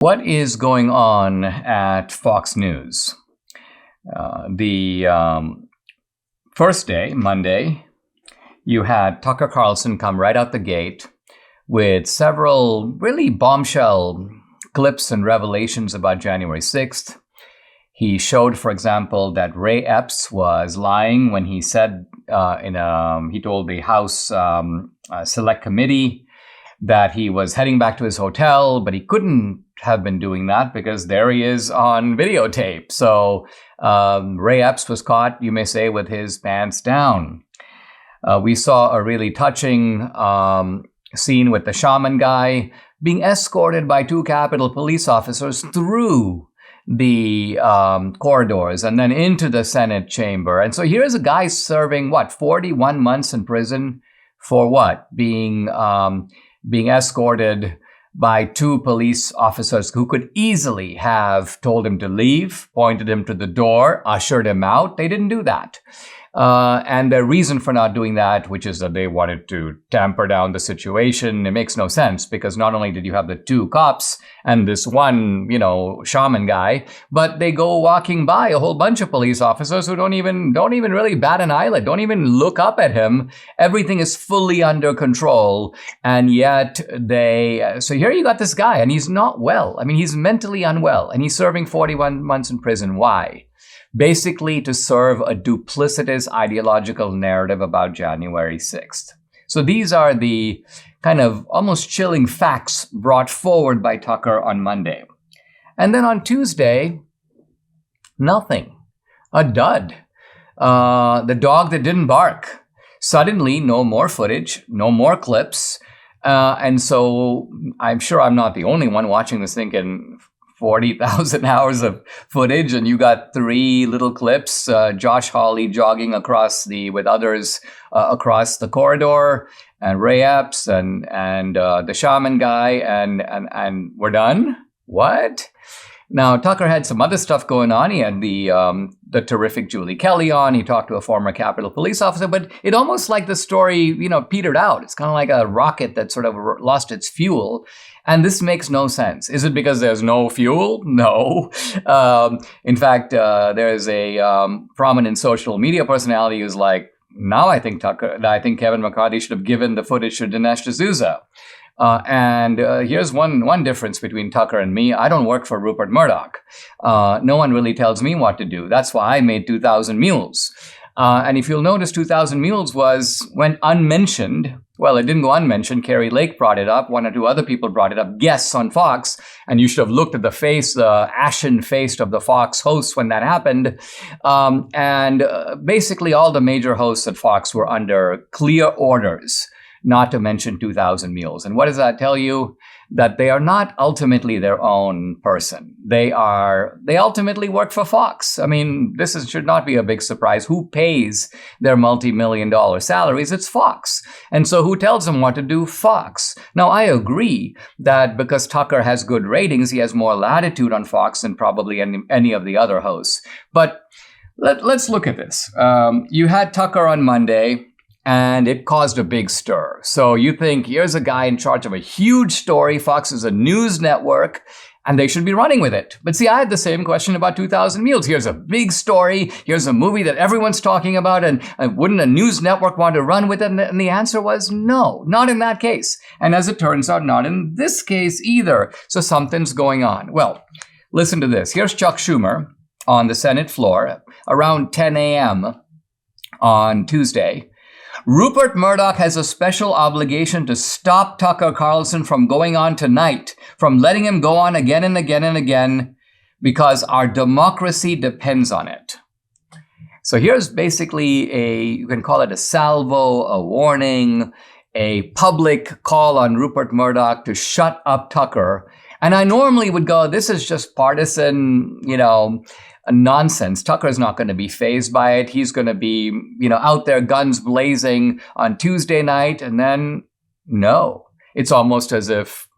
What is going on at Fox News? The first day, Monday, you had Tucker Carlson come right out the gate with several really bombshell clips and revelations about January 6th. He showed, for example, that Ray Epps was lying when he said he told the House Select Committee that he was heading back to his hotel, but he couldn't have been doing that because there he is on videotape. So Ray Epps was caught, you may say, with his pants down. We saw a really touching scene with the shaman guy being escorted by two Capitol police officers through the corridors and then into the Senate chamber. And so here's a guy serving, 41 months in prison for what? Being escorted by two police officers who could easily have told him to leave, pointed him to the door, ushered him out. They didn't do that. And the reason for not doing that, which is that they wanted to tamper down the situation, it makes no sense because not only did you have the two cops and this one, shaman guy, but they go walking by a whole bunch of police officers who don't even really bat an eyelid, don't even look up at him. Everything is fully under control. And yet so here you got this guy and he's not well. I mean, he's mentally unwell and he's serving 41 months in prison. Why? Basically to serve a duplicitous ideological narrative about January 6th. So these are the kind of almost chilling facts brought forward by Tucker on Monday. And then on Tuesday, nothing. A dud. The dog that didn't bark. Suddenly, no more footage, no more clips. And so I'm sure I'm not the only one watching this thinking 40,000 hours of footage, and you got three little clips. Josh Hawley jogging with others across the corridor, and Ray Epps and the shaman guy, and we're done. What? Now Tucker had some other stuff going on. He had the terrific Julie Kelly on. He talked to a former Capitol police officer, but it almost like the story, petered out. It's kind of like a rocket that sort of lost its fuel. And this makes no sense. Is it because there's no fuel? No. In fact, there is a prominent social media personality who's like, now I think Kevin McCarthy should have given the footage to Dinesh D'Souza. And here's one difference between Tucker and me. I don't work for Rupert Murdoch. No one really tells me what to do. That's why I made 2,000 Mules. And if you'll notice, 2,000 Mules went unmentioned. Well, it didn't go unmentioned. Carrie Lake brought it up. One or two other people brought it up. Guests on Fox. And you should have looked at the ashen face of the Fox hosts when that happened. And basically all the major hosts at Fox were under clear orders not to mention 2,000 Mules. And what does that tell you? That they are not ultimately their own person. They ultimately work for Fox. I mean, should not be a big surprise. Who pays their multi-million-dollar salaries? It's Fox. And so who tells them what to do? Fox. Now, I agree that because Tucker has good ratings, he has more latitude on Fox than probably any of the other hosts. But let's look at this. You had Tucker on Monday, and it caused a big stir. So you think, here's a guy in charge of a huge story. Fox is a news network, and they should be running with it. But see, I had the same question about 2,000 Mules. Here's a big story. Here's a movie that everyone's talking about, and wouldn't a news network want to run with it? And the answer was no, not in that case. And as it turns out, not in this case either. So something's going on. Well, listen to this. Here's Chuck Schumer on the Senate floor around 10 a.m. on Tuesday. Rupert Murdoch has a special obligation to stop Tucker Carlson from going on tonight, from letting him go on again and again and again, because our democracy depends on it. So here's basically you can call it a salvo, a warning, a public call on Rupert Murdoch to shut up Tucker. And I normally would go, this is just partisan, nonsense. Tucker's not going to be fazed by it. He's going to be, out there guns blazing on Tuesday night. And then, no. It's almost as if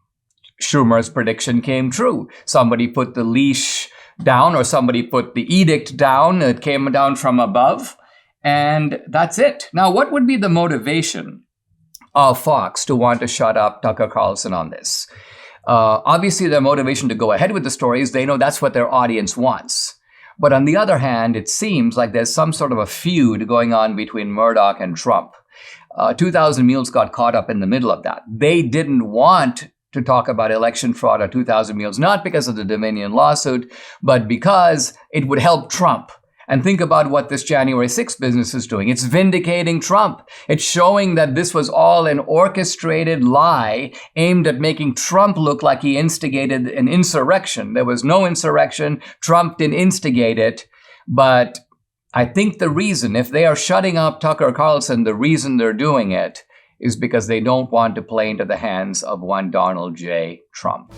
Schumer's prediction came true. Somebody put the leash down, or somebody put the edict down. It came down from above. And that's it. Now, what would be the motivation of Fox to want to shut up Tucker Carlson on this? Obviously, their motivation to go ahead with the story is they know that's what their audience wants. But on the other hand, it seems like there's some sort of a feud going on between Murdoch and Trump. 2000 Mules got caught up in the middle of that. They didn't want to talk about election fraud or 2000 Mules, not because of the Dominion lawsuit, but because it would help Trump. And think about what this January 6th business is doing. It's vindicating Trump. It's showing that this was all an orchestrated lie aimed at making Trump look like he instigated an insurrection. There was no insurrection. Trump didn't instigate it. But I think the reason, if they are shutting up Tucker Carlson, the reason they're doing it is because they don't want to play into the hands of one Donald J. Trump.